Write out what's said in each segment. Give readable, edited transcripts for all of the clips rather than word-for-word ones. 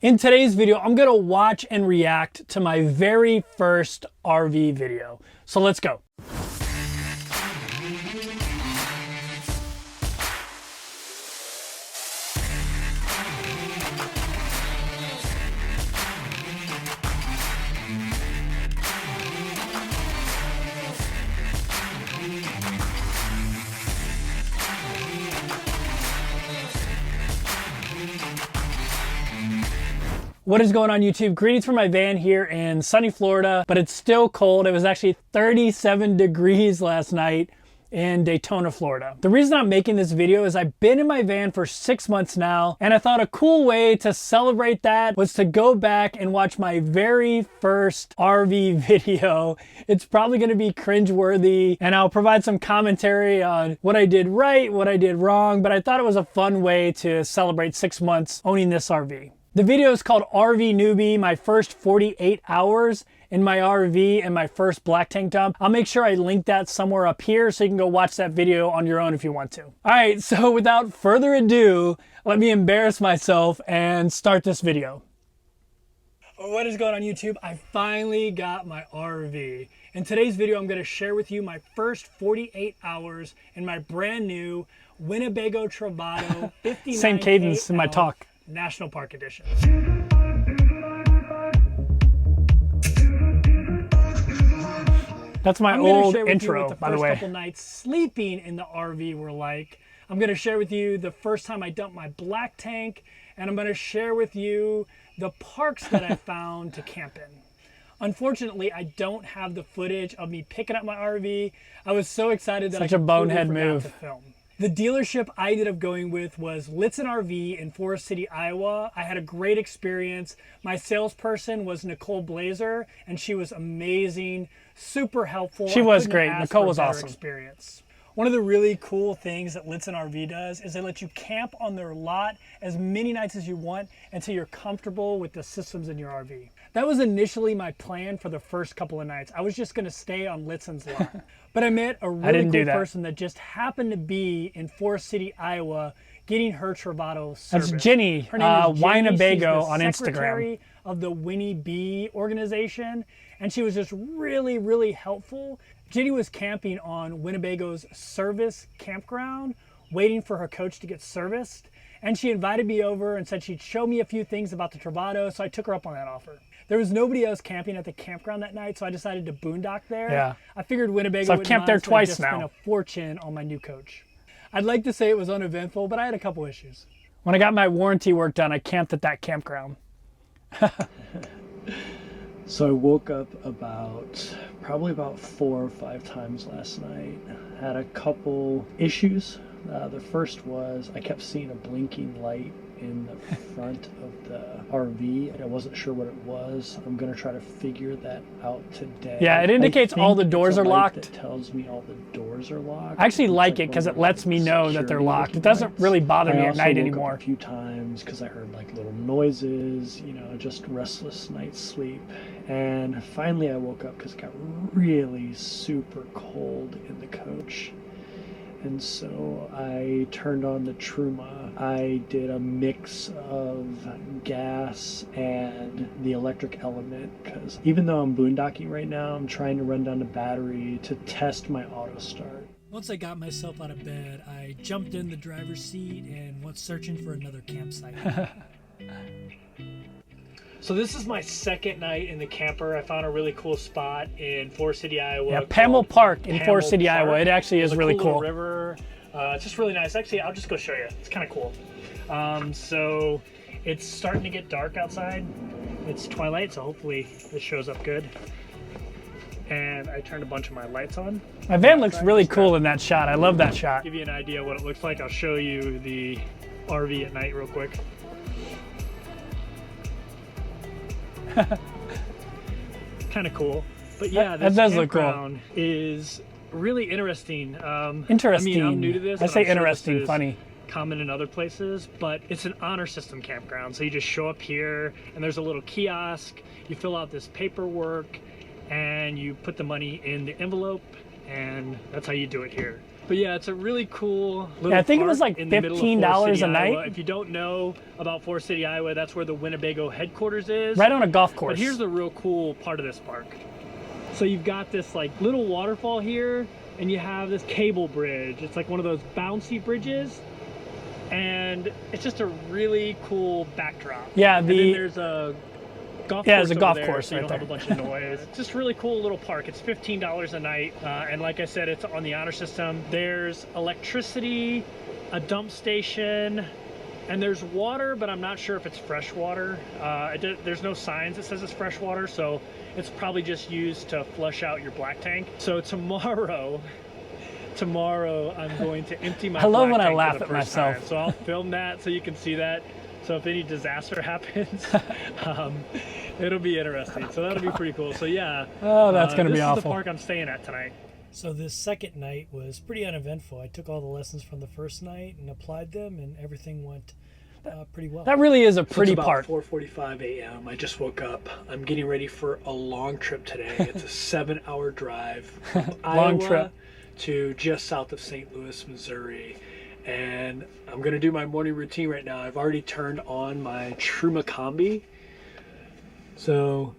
In today's video, I'm gonna watch and react to my very first RV video. So let's go. What is going on YouTube? Greetings from my van here in sunny Florida, but it's still cold. It was actually 37 degrees last night in Daytona, Florida. The reason I'm making this video is I've been in my van for 6 months now, and I thought a cool way to celebrate that was to go back and watch my very first RV video. It's probably gonna be cringeworthy, and I'll provide some commentary on what I did right, what I did wrong, but I thought it was a fun way to celebrate 6 months owning this RV. The video is called RV Newbie, my first 48 hours in my RV and my first black tank dump. I'll make sure I link that somewhere up here so you can go watch that video on your own if you want to. All right, so without further ado, let me embarrass myself and start this video. What is going on YouTube? I finally got my RV. In today's video, I'm gonna share with you my first 48 hours in my brand new Winnebago Travato 59 Same cadence in my talk. National Park Edition. That's my old intro, by the way. First couple nights sleeping in the RV were like. I'm going to share with you the first time I dumped my black tank, and I'm going to share with you the parks that I found to camp in. Unfortunately, I don't have the footage of me picking up my RV. I was so excited that Such a bonehead move. To film. The dealership I ended up going with was Litson RV in Forest City, Iowa. I had a great experience. My salesperson was Nicole Blazer, and she was amazing, super helpful. She was great. Nicole was awesome. Experience. One of the really cool things that Litson RV does is they let you camp on their lot as many nights as you want until you're comfortable with the systems in your RV. That was initially my plan for the first couple of nights. I was just going to stay on Litson's lot. But I met a really cool person that just happened to be in Forest City, Iowa, getting her Travato service. That's Jenny, her name is Winnebago on Instagram. Secretary of the Winnie B organization, and she was just really, really helpful. Jenny was camping on Winnebago's service campground, waiting for her coach to get serviced, and she invited me over and said she'd show me a few things about the Travato, so I took her up on that offer. There was nobody else camping at the campground that night, so I decided to boondock there. Yeah. I figured Winnebago so I've camped there twice now. Spent a fortune on my new coach. I'd like to say it was uneventful, but I had a couple issues. When I got my warranty work done, I camped at that campground. So I woke up probably about 4 or 5 times last night. Had a couple issues. The first was I kept seeing a blinking light in the front of the RV, and I wasn't sure what it was. I'm gonna try to figure that out today. Yeah, it indicates all the doors are locked. It tells me all the doors are locked. I actually like it because it lets me know that they're locked. It doesn't really bother me at night anymore. A few times because I heard like little noises, you know, just restless night's sleep. And finally I woke up because it got really super cold in the coach. And so I turned on the Truma. I did a mix of gas and the electric element because even though I'm boondocking right now, I'm trying to run down the battery to test my auto start. Once I got myself out of bed, I jumped in the driver's seat and went searching for another campsite. So this is my second night in the camper. I found a really cool spot in Forest City, Iowa. Yeah, Pamel Park in Forest City, Iowa. It actually is really cool. River. It's just really nice. Actually, I'll just go show you. It's kind of cool. So it's starting to get dark outside. It's twilight, so hopefully this shows up good. And I turned a bunch of my lights on. My van looks really cool in that shot. I love that shot. Give you an idea what it looks like. I'll show you the RV at night real quick. Kind of cool, but yeah, this that does look cool. Is really interesting. Interesting. I mean, I'm new to this. I say interesting, funny. Common in other places, but it's an honor system campground. So you just show up here, and there's a little kiosk. You fill out this paperwork, and you put the money in the envelope, and that's how you do it here. But yeah, it's a really cool little I think it was park like in the middle of $15 Forest City, a night. Iowa. If you don't know about Forest City, Iowa, that's where the Winnebago headquarters is. Right on a golf course. But here's the real cool part of this park. So you've got this like little waterfall here, and you have this cable bridge. It's like one of those bouncy bridges, and it's just a really cool backdrop. Yeah, and then there's a golf course. There's a golf there, course so you right don't have a bunch of noise. It's just really cool little park. It's $15 a night, and like I said, it's on the honor system. There's electricity, a dump station, and there's water, but I'm not sure if it's fresh water. There's no signs that says it's fresh water, so it's probably just used to flush out your black tank. So tomorrow I'm going to empty my I love black when I tank laugh for the at first myself. time. So I'll film that so you can see that. So if any disaster happens, it'll be interesting. So that'll be pretty cool. So yeah. Oh, that's going to be This is awful. the park I'm staying at tonight. So this second night was pretty uneventful. I took all the lessons from the first night and applied them, and everything went pretty well. That really is a pretty It's park. about 4:45 a.m. I just woke up. I'm getting ready for a long trip today. It's a 7-hour drive from Long Iowa trip. to just south of St. Louis, Missouri. And I'm going to do my morning routine right now. I've already turned on my Truma Combi. So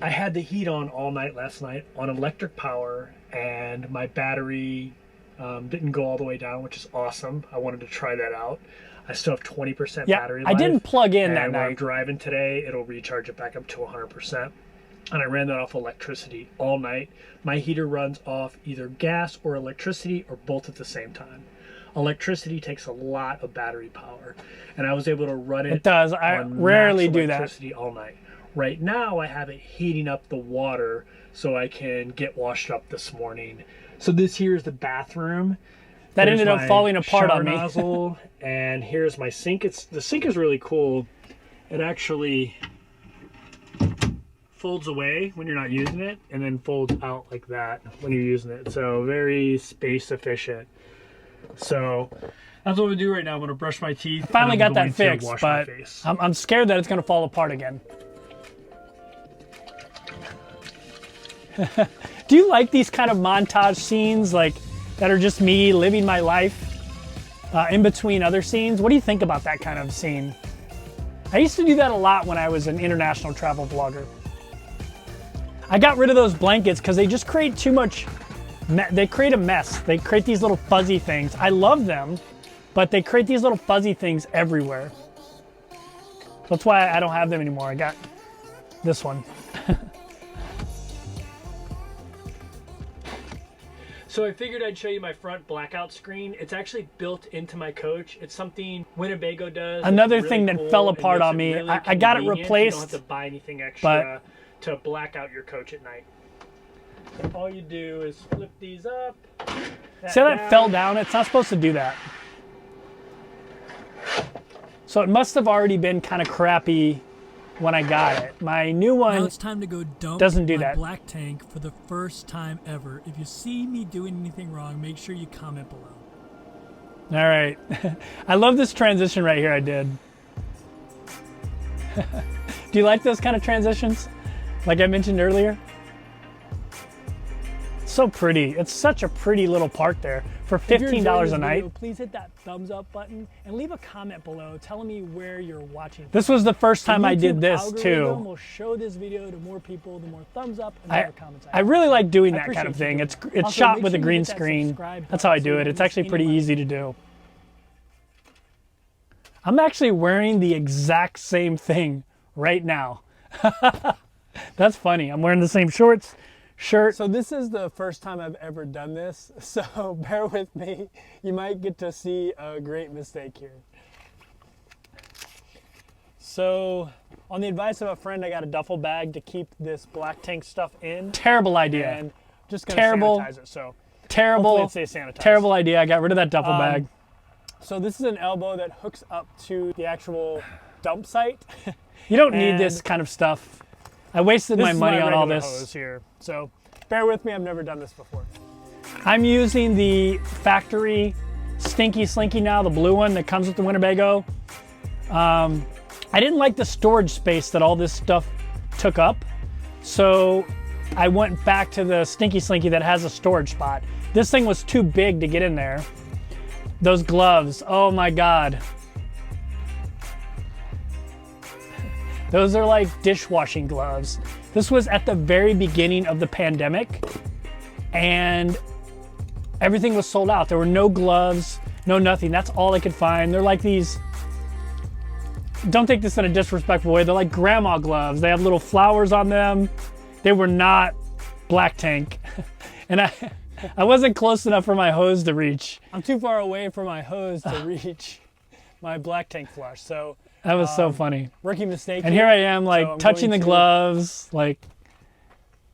I had the heat on all night last night on electric power, and my battery didn't go all the way down, which is awesome. I wanted to try that out. I still have 20% Yeah, battery I life. didn't plug in that And when I'm night. driving today, it'll recharge it back up to 100%. And I ran that off electricity all night. My heater runs off either gas or electricity or both at the same time. Electricity takes a lot of battery power, and I was able to run it. It does. I on rarely max do that. electricity all night. Right now, I have it heating up the water so I can get washed up this morning. So this here is the bathroom. That There's ended up my falling apart shower on me. nozzle, and here's my sink. The sink is really cool. It actually folds away when you're not using it, and then folds out like that when you're using it. So very space efficient. So that's what I'm gonna do right now. I'm gonna brush my teeth. Finally and I'm got that going to fixed, wash my but face. I'm scared that it's going to fall apart again. Do you like these kind of montage scenes, like that are just me living my life in between other scenes? What do you think about that kind of scene? I used to do that a lot when I was an international travel vlogger. I got rid of those blankets because they just create too much. They create a mess. They create these little fuzzy things. I love them, but they create these little fuzzy things everywhere. That's why I don't have them anymore. I got this one. So I figured I'd show you my front blackout screen. It's actually built into my coach. It's something Winnebago does. Another It's thing really that cool fell and apart makes on it me. really I got it convenient. replaced, You don't have to buy anything extra to black out your coach at night. So all you do is flip these up. See how that fell down? It's not supposed to do that. So it must have already been kind of crappy when I got it. My new Now one it's time to go dump doesn't do my that. black tank for the first time ever. If you see me doing anything wrong, make sure you comment below. All right. I love this transition right here I did. Do you like those kind of transitions? Like I mentioned earlier? It's so pretty. It's such a pretty little park there for If you're enjoying $15 this a night. video, please hit that thumbs up button and leave a comment below telling me where you're watching. This was the first time I YouTube did this algorithm too. will show this video to more people, the more thumbs up and the more comments I really like doing that appreciate kind of you thing. doing It's that. it's Also, shot make with a sure you green hit that screen. subscribe That's how I button so do you it. don't It's miss actually any pretty of my easy to do. I'm actually wearing the exact same thing right now. That's funny. I'm wearing the same shorts, shirt. So this is the first time I've ever done this, so bear with me. You might get to see a great mistake here. So on the advice of a friend, I got a duffel bag to keep this black tank stuff in. Terrible idea. And just gonna Terrible. sanitize it. So hopefully Terrible, it stays sanitized. terrible idea. I got rid of that duffel bag. So this is an elbow that hooks up to the actual dump site. You don't need this and kind of stuff. I wasted my This is money on all regular this. hose here. So bear with me, I've never done this before. I'm using the factory Stinky Slinky now, the blue one that comes with the Winnebago. I didn't like the storage space that all this stuff took up, so I went back to the Stinky Slinky that has a storage spot. This thing was too big to get in there. Those gloves, oh my God. Those are like dishwashing gloves. This was at the very beginning of the pandemic and everything was sold out. There were no gloves, no nothing. That's all I could find. They're like these, don't take this in a disrespectful way, they're like grandma gloves. They have little flowers on them. They were not Black Tank. And I wasn't close enough for my hose to reach. I'm too far away for my hose to reach my Black Tank flush. So That was so funny. rookie mistake. And here I am, like, So I'm touching the going to gloves, like,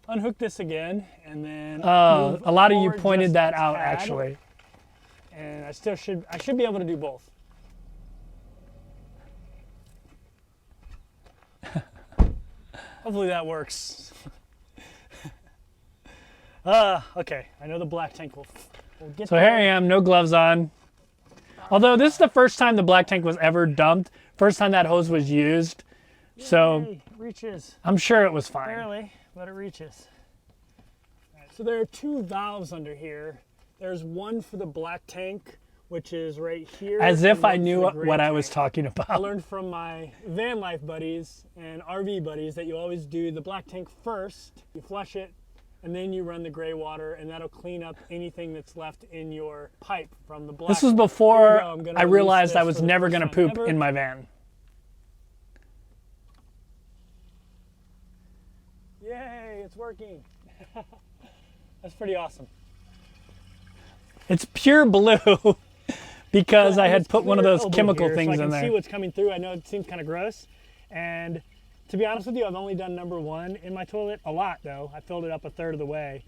unhook this again, and then a lot of you forward pointed just that a out, tad. actually. And I should be able to do both. Hopefully that works. Okay, I know the Black Tank will get So here I am, no gloves on. Although this is the first time the Black Tank was ever dumped, first time that hose was used. So Yay, reaches. I'm sure it was fine. Barely, but it reaches. All right, so there are two valves under here. There's one for the Black Tank, which is right here. As and if I one knew for the gray what I tank. was talking I about. learned from my van life buddies and RV buddies that you always do the Black Tank first, you flush it, and then you run the gray water, and that'll clean up anything that's left in your pipe from the black. This was Here we before go. I'm gonna I release realized this I for was the never first going to time poop ever. in my van. Yay, it's working. That's pretty awesome. It's pure blue because I had It's put one of clear those elbow chemical here, so things I in can see there. what's coming through. I know it seems kind of gross. And to be honest with you, I've only done number one in my toilet. A lot though. I filled it up a third of the way.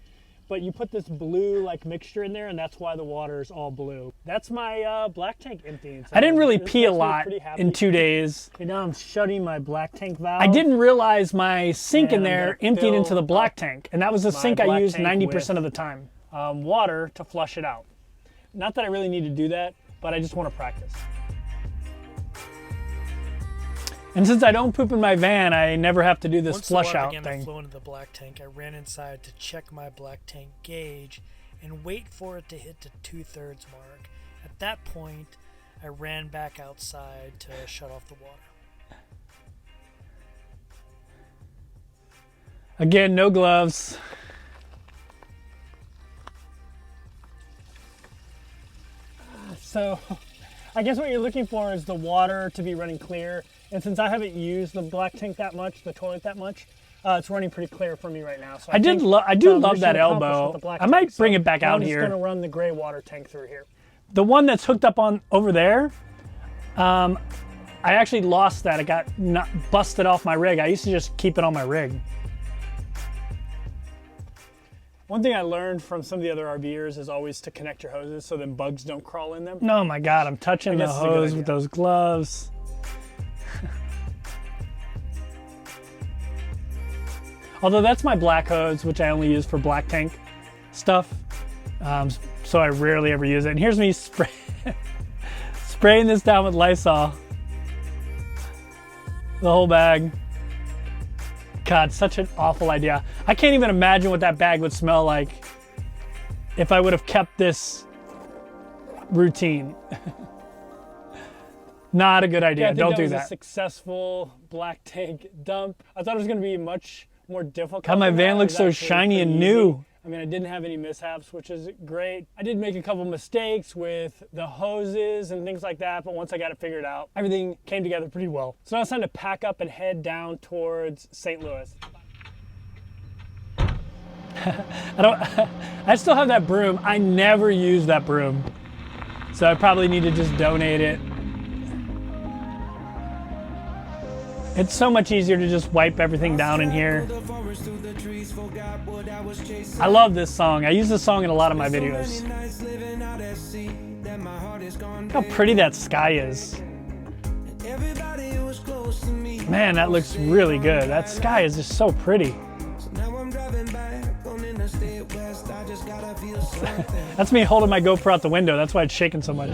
But you put this blue like mixture in there, and that's why the water is all blue. That's my Black Tank emptying. So I didn't really this pee a makes me lot pretty happy. in 2 days. Okay, now I'm shutting my Black Tank valve. I didn't realize my sink in And I'm there gonna emptied into fill the Black up Tank. And that was the my sink I Black used Tank 90% with- of the time. water to flush it out. Not that I really need to do that, but I just want to practice. And since I don't poop in my van, I never have to do this Once flush the water out began thing. to flow into the Black Tank, I ran inside to check my Black Tank gauge and wait for it to hit the 2/3 mark. At that point, I ran back outside to shut off the water. Again, no gloves. So I guess what you're looking for is the water to be running clear. And since I haven't used the Black Tank that much, the toilet that much, it's running pretty clear for me right now. So I do think, love that mission accomplished elbow. with the Black I might Tank. bring So it back now out I'm just here. going to run the gray water tank through here. The one that's hooked up on over there, I actually lost that. It got busted off my rig. I used to just keep it on my rig. One thing I learned from some of the other RVers is always to connect your hoses so then bugs don't crawl in them. Oh my God, I'm touching the guess it's a good hose idea. with those gloves. Although that's my black hose, which I only use for Black Tank stuff. So I rarely ever use it. And here's me spraying this down with Lysol. The whole bag. God, such an awful idea. I can't even imagine what that bag would smell like if I would have kept this routine. Not a good idea. I think Don't that do was a that. successful Black Tank dump. I thought it was going to be much more difficult. God, my than van that. looks It so was actually shiny and pretty new. easy. I mean, I didn't have any mishaps, which is great. I did make a couple mistakes with the hoses and things like that, but once I got it figured out, everything came together pretty well. So now it's time to pack up and head down towards St. Louis. I still have that broom. I never use that broom. So I probably need to just donate it. It's so much easier to just wipe everything down in here. I love this song. I use this song in a lot of my videos. Look how pretty that sky is. Man, that looks really good. That sky is just so pretty. That's me holding my GoPro out the window. That's why it's shaking so much.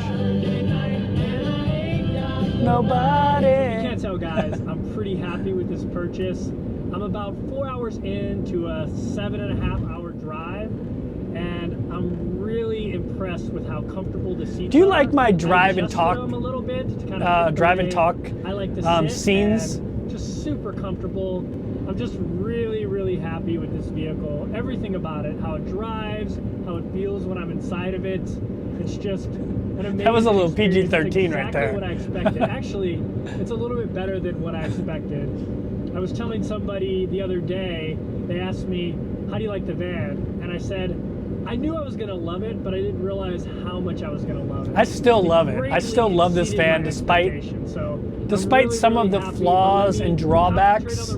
Nobody. You can't tell, guys, I'm pretty happy with this purchase. I'm about 4 hours into a 7.5 hour drive, and I'm really impressed with how comfortable the seats are. Do you like my I drive and adjusted talk, them a little bit to kind of drive and talk I like the scenes? just super comfortable. I'm just really, really happy with this vehicle. Everything about it, how it drives, how it feels when I'm inside of it. It's just an amazing That was a little experience. PG-13 It's right there. exactly what I expected. Actually, it's a little bit better than what I expected. I was telling somebody the other day, they asked me, how do you like the van? And I said, I knew I was going to love it, but I didn't realize how much I was going to love it. I still love it. I still love this van despite some of the flaws and drawbacks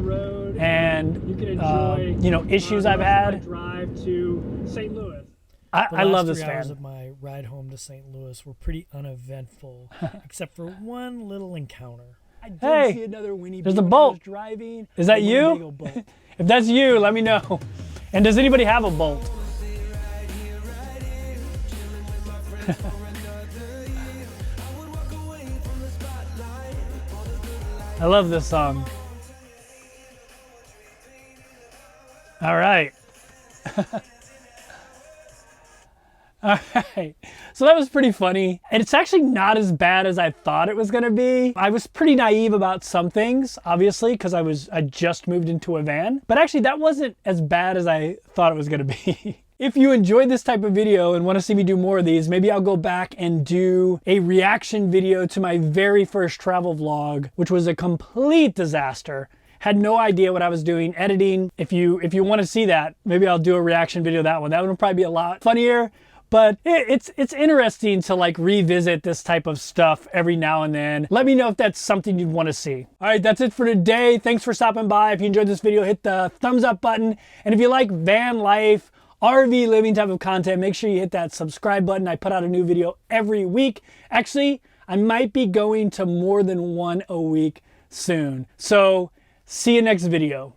and you can enjoy, you know, issues I've had. Drive to St. Louis. I love this The last 3 hours van. of my ride home to St. Louis were pretty uneventful, except for one little encounter. I did Hey, see another Winnebago there's a when I bolt. was driving. Is that a you? Winnebago Bolt. If that's you, let me know. And does anybody have a Bolt? I love this song. All right. All right. So that was pretty funny. And it's actually not as bad as I thought it was going to be. I was pretty naive about some things, obviously, because I just moved into a van. But actually that wasn't as bad as I thought it was going to be. If you enjoyed this type of video and want to see me do more of these, maybe I'll go back and do a reaction video to my very first travel vlog, which was a complete disaster. Had no idea what I was doing editing. If you want to see that, maybe I'll do a reaction video to that one. That one will probably be a lot funnier. But it's interesting to like revisit this type of stuff every now and then. Let me know if that's something you'd want to see. All right, that's it for today. Thanks for stopping by. If you enjoyed this video, hit the thumbs up button. And if you like van life, RV living type of content, make sure you hit that subscribe button. I put out a new video every week. Actually, I might be going to more than one a week soon. So see you next video.